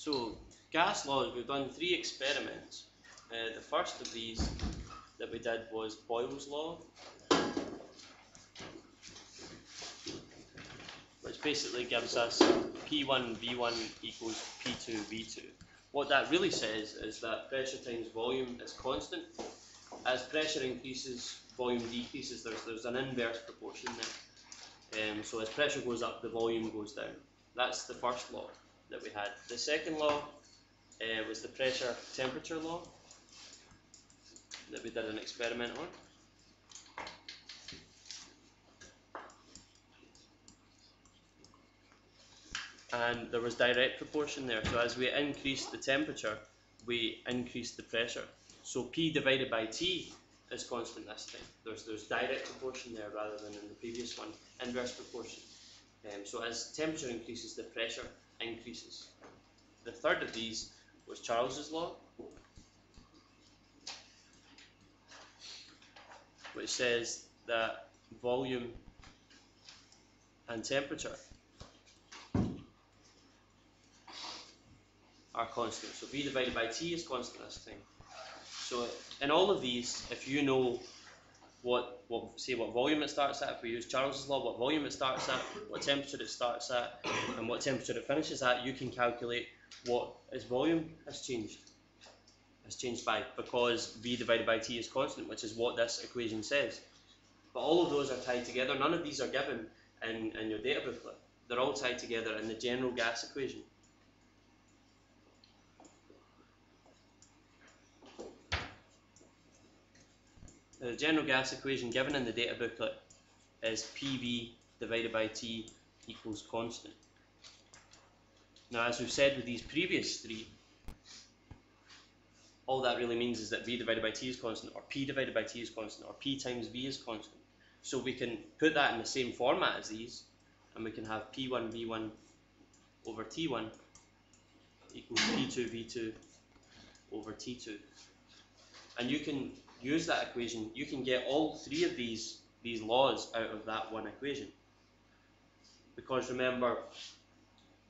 So, gas laws, we've done 3 experiments. The first of these that we did was Boyle's law, which basically gives us P1 V1 equals P2 V2. What that really says is that pressure times volume is constant. As pressure increases, volume decreases. There's an inverse proportion there. So as pressure goes up, the volume goes down. That's the first law that we had. The second law was the pressure temperature law that we did an experiment on. And there was direct proportion there. So as we increased the temperature, we increased the pressure. So P divided by T is constant this time. There's direct proportion there rather than in the previous one, inverse proportion. So as temperature increases, the pressure increases. The third of these was Charles's law, which says that volume and temperature are constant. So V divided by T is constant this time. So in all of these, if you know what volume it starts at, if we use Charles's law, what volume it starts at, what temperature it starts at, and what temperature it finishes at, you can calculate what its volume has changed by, because V divided by T is constant, which is what this equation says. But all of those are tied together. None of these are given in your data booklet. They're all tied together in the general gas equation. The general gas equation given in the data booklet is PV divided by T equals constant. Now, as we've said with these previous 3, all that really means is that V divided by T is constant, or P divided by T is constant, or P times V is constant. So we can put that in the same format as these, and we can have P1 V1 over T1 equals P2 V2 over T2. And you can use that equation. You can get all 3 of these laws out of that one equation. Because remember,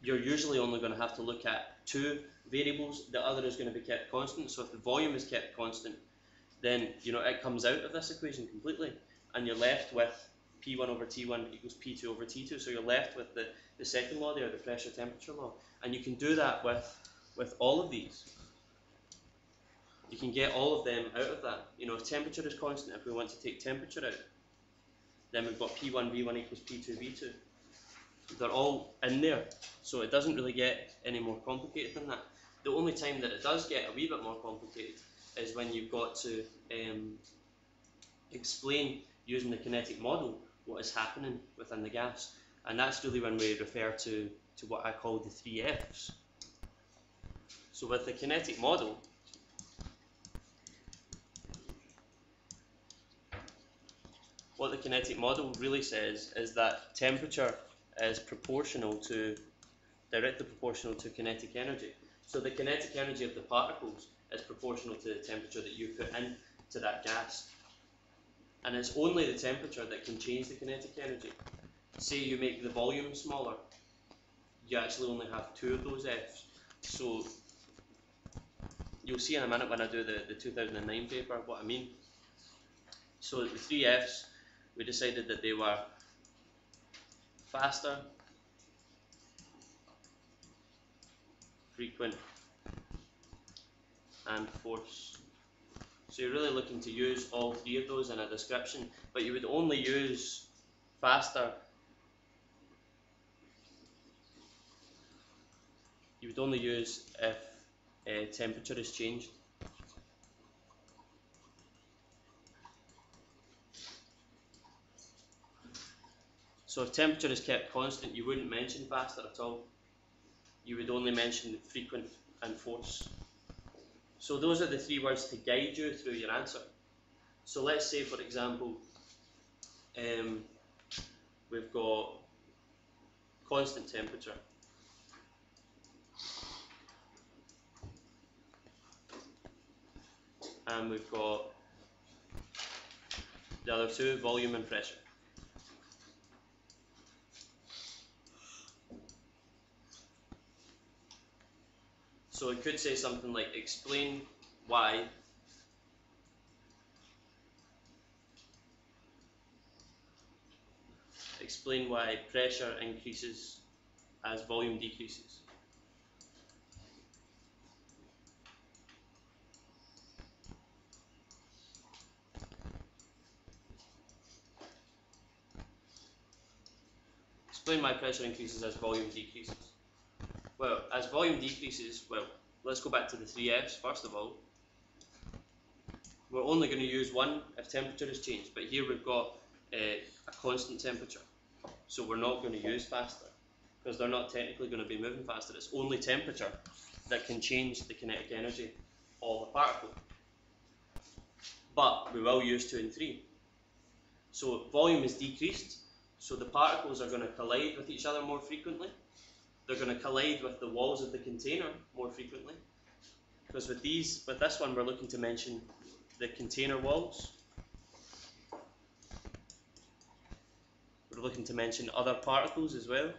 you're usually only going to have to look at 2 variables. The other is going to be kept constant. So if the volume is kept constant, then it comes out of this equation completely, and you're left with P1 over T1 equals P2 over T2. So you're left with the second law there, the pressure temperature law. And you can do that with all of these. You can get all of them out of that. If temperature is constant, if we want to take temperature out, then we've got P1 V1 equals P2 V2. They're all in there, so it doesn't really get any more complicated than that. The only time that it does get a wee bit more complicated is when you've got to explain, using the kinetic model, what is happening within the gas. And that's really when we refer to what I call the 3 F's. So with the kinetic model, what the kinetic model really says is that temperature is directly proportional to kinetic energy. So the kinetic energy of the particles is proportional to the temperature that you put into that gas. And it's only the temperature that can change the kinetic energy. Say you make the volume smaller, you actually only have 2 of those F's. So you'll see in a minute when I do the 2009 paper what I mean. So the 3 F's, we decided that they were faster, frequent, and force. So you're really looking to use all 3 of those in a description, but you would only use faster. You would only use if temperature is changed. So if temperature is kept constant, you wouldn't mention faster at all. You would only mention frequent and force. So those are the 3 words to guide you through your answer. So let's say, for example, we've got constant temperature. And we've got the other 2, volume and pressure. So it could say something like explain why pressure increases as volume decreases. Explain why pressure increases as volume decreases. Well, as volume decreases, well, let's go back to the 3Fs first of all. We're only going to use one if temperature is changed, but here we've got a constant temperature. So we're not going to use faster, because they're not technically going to be moving faster. It's only temperature that can change the kinetic energy of a particle. But we will use 2 and 3. So volume is decreased, so the particles are going to collide with each other more frequently. They're going to collide with the walls of the container more frequently. Because with this one, we're looking to mention the container walls. We're looking to mention other particles as well.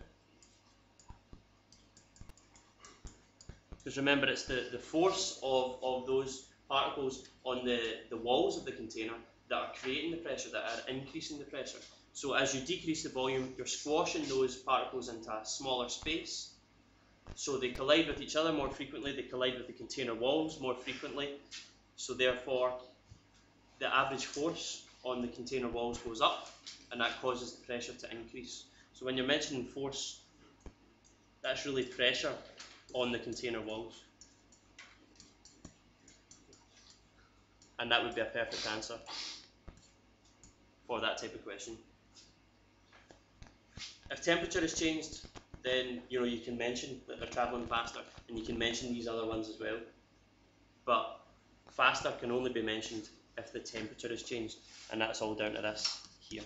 Because remember, it's the force of those particles on the walls of the container that are creating the pressure, that are increasing the pressure. So as you decrease the volume, you're squashing those particles into a smaller space. So they collide with each other more frequently, they collide with the container walls more frequently. So therefore, the average force on the container walls goes up, and that causes the pressure to increase. So when you're mentioning force, that's really pressure on the container walls. And that would be a perfect answer for that type of question. If temperature is changed, then you can mention that they're travelling faster, and you can mention these other ones as well. But faster can only be mentioned if the temperature is changed, and that's all down to this here.